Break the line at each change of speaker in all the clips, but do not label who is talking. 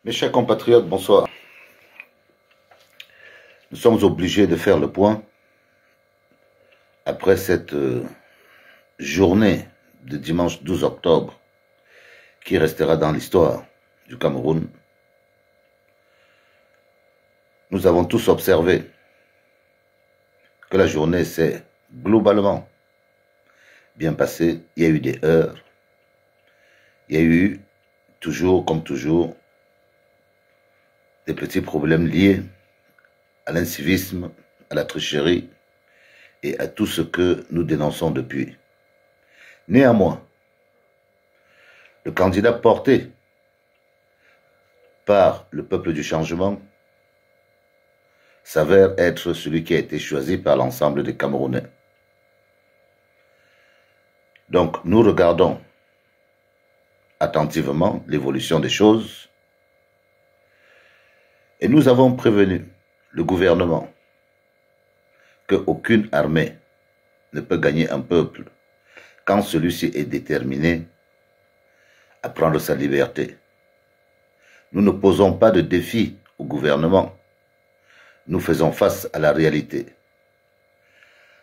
Mes chers compatriotes, bonsoir. Nous sommes obligés de faire le point après cette journée de dimanche 12 octobre qui restera dans l'histoire du Cameroun. Nous avons tous observé que la journée s'est globalement bien passée. Il y a eu des heurts. Il y a eu toujours, comme toujours, des petits problèmes liés à l'incivisme, à la tricherie et à tout ce que nous dénonçons depuis. Néanmoins, le candidat porté par le peuple du changement s'avère être celui qui a été choisi par l'ensemble des Camerounais. Donc, nous regardons attentivement l'évolution des choses et nous avons prévenu le gouvernement qu'aucune armée ne peut gagner un peuple quand celui-ci est déterminé à prendre sa liberté. Nous ne posons pas de défi au gouvernement. Nous faisons face à la réalité.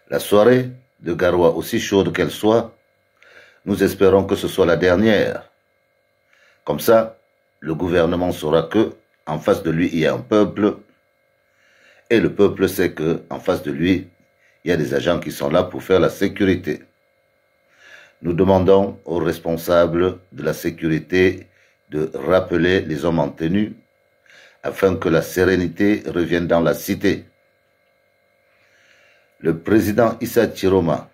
La soirée de Garoua, aussi chaude qu'elle soit, nous espérons que ce soit la dernière. Comme ça, le gouvernement saura que en face de lui, il y a un peuple, et le peuple sait qu'en face de lui, il y a des agents qui sont là pour faire la sécurité. Nous demandons aux responsables de la sécurité de rappeler les hommes en tenue afin que la sérénité revienne dans la cité. Le président Issa Chiroma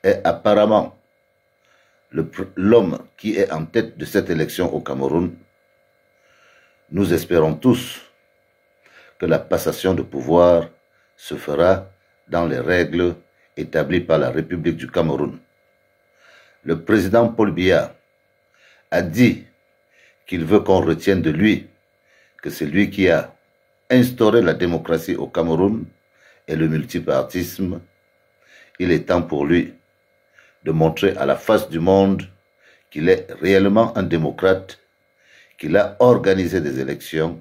est apparemment l'homme qui est en tête de cette élection au Cameroun. Nous espérons tous que la passation de pouvoir se fera dans les règles établies par la République du Cameroun. Le président Paul Biya a dit qu'il veut qu'on retienne de lui que c'est lui qui a instauré la démocratie au Cameroun et le multipartisme. Il est temps pour lui de montrer à la face du monde qu'il est réellement un démocrate, qu'il a organisé des élections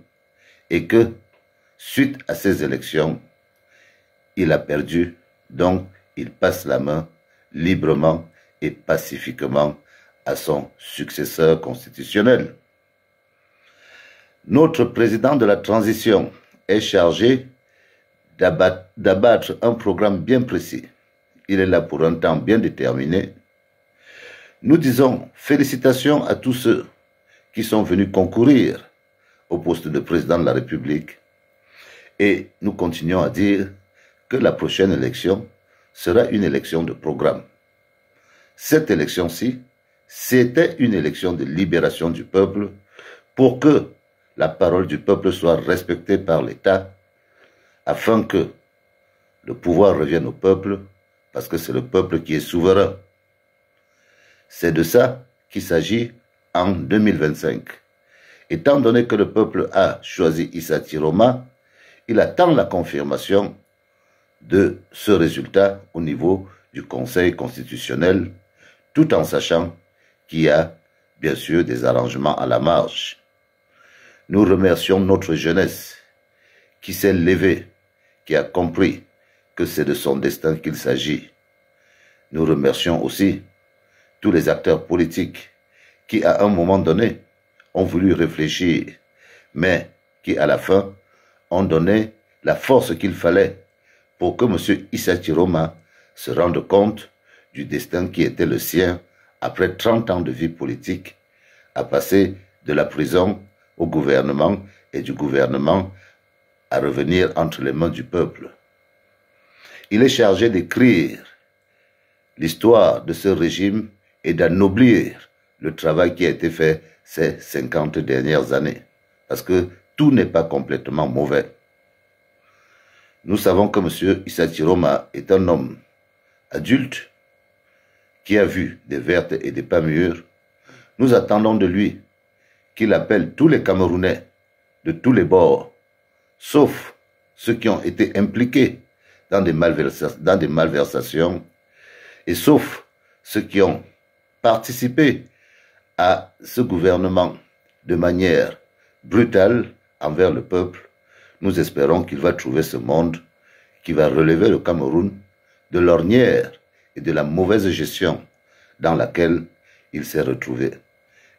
et que, suite à ces élections, il a perdu, donc il passe la main librement et pacifiquement à son successeur constitutionnel. Notre président de la transition est chargé d'abattre un programme bien précis. Il est là pour un temps bien déterminé. Nous disons félicitations à tous ceux qui sont venus concourir au poste de président de la République. Et nous continuons à dire que la prochaine élection sera une élection de programme. Cette élection-ci, c'était une élection de libération du peuple pour que la parole du peuple soit respectée par l'État afin que le pouvoir revienne au peuple parce que c'est le peuple qui est souverain. C'est de ça qu'il s'agit en 2025. Étant donné que le peuple a choisi Issa Chiroma, il attend la confirmation de ce résultat au niveau du Conseil constitutionnel, tout en sachant qu'il y a bien sûr des arrangements à la marge. Nous remercions notre jeunesse qui s'est levée, qui a compris que c'est de son destin qu'il s'agit. Nous remercions aussi tous les acteurs politiques qui, à un moment donné, ont voulu réfléchir, mais qui, à la fin, ont donné la force qu'il fallait pour que M. Issa Chiroma se rende compte du destin qui était le sien après 30 ans de vie politique, à passer de la prison au gouvernement et du gouvernement à revenir entre les mains du peuple. Il est chargé d'écrire l'histoire de ce régime et d'anoblir le travail qui a été fait ces 50 dernières années, parce que tout n'est pas complètement mauvais. Nous savons que M. Issa Chiroma est un homme adulte qui a vu des vertes et des pas mûres. Nous attendons de lui qu'il appelle tous les Camerounais de tous les bords, sauf ceux qui ont été impliqués dans des malversations et sauf ceux qui ont participé à ce gouvernement de manière brutal envers le peuple, nous espérons qu'il va trouver ce monde qui va relever le Cameroun de l'ornière et de la mauvaise gestion dans laquelle il s'est retrouvé.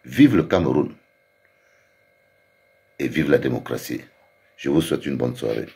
Vive le Cameroun et vive la démocratie. Je vous souhaite une bonne soirée.